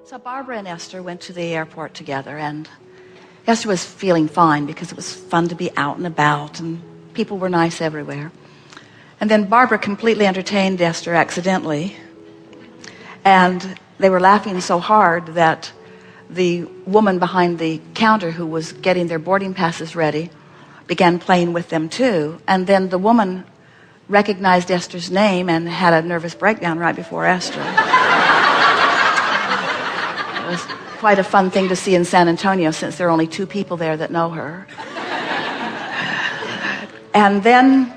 So Barbara and Esther went to the airport together, and Esther was feeling fine because it was fun to be out and about, and people were nice everywhere. And then Barbara completely entertained Esther accidentally, and they were laughing so hard that the woman behind the counter who was getting their boarding passes ready began playing with them too. And then the woman recognized Esther's name and had a nervous breakdown right before Esther. It was quite a fun thing to see in San Antonio, since there are only 2 people there that know her. And then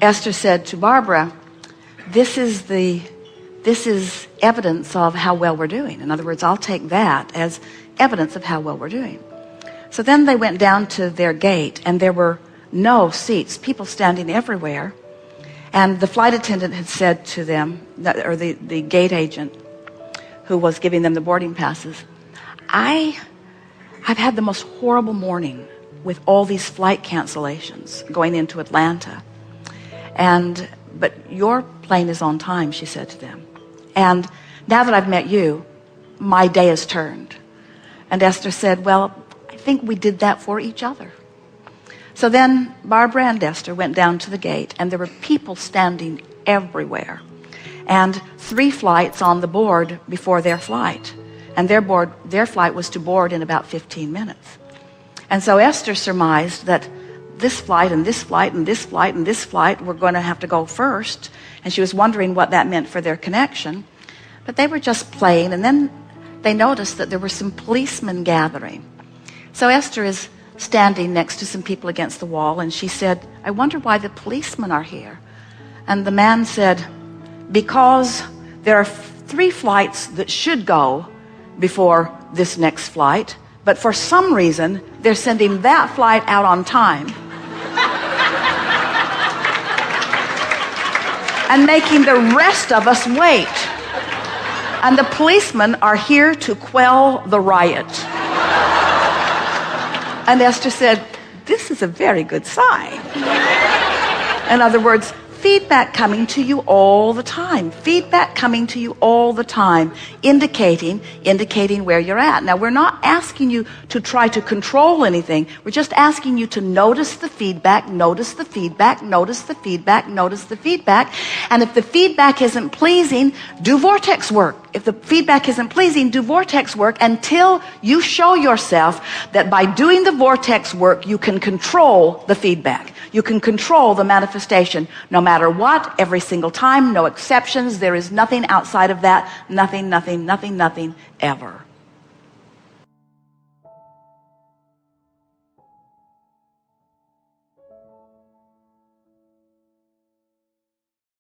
Esther said to Barbara, this is evidence of how well we're doing. In other words, I'll take that as evidence of how well we're doing. So then they went down to their gate, and there were no seats, people standing everywhere. And the flight attendant had said to them, or the gate agent who was giving them the boarding passes, I've had the most horrible morning with all these flight cancellations going into Atlanta. But your plane is on time, she said to them. And now that I've met you, my day has turned. And Esther said, well, I think we did that for each other. So then Barbara and Esther went down to the gate, and there were people standing everywhere. And 3 flights on the board before their flight. And their flight was to board in about 15 minutes. And so Esther surmised that this flight and this flight and this flight and this flight were going to have to go first. And she was wondering what that meant for their connection. But they were just playing, and then they noticed that there were some policemen gathering. So Esther is standing next to some people against the wall, and she said, I wonder why the policemen are here. And the man said, because there are 3 flights that should go before this next flight, but for some reason they're sending that flight out on time and making the rest of us wait. And the policemen are here to quell the riot. And Esther said, this is a very good sign. In other words, feedback coming to you all the time. Feedback coming to you all the time, indicating where you're at. Now, we're not asking you to try to control anything. We're just asking you to notice the feedback, notice the feedback, notice the feedback, notice the feedback. And if the feedback isn't pleasing, do vortex work. If the feedback isn't pleasing, do vortex work until you show yourself that by doing the vortex work, you can control the feedback. You can control the manifestation no matter what, every single time, no exceptions. There is nothing outside of that. Nothing, nothing, nothing, nothing, ever.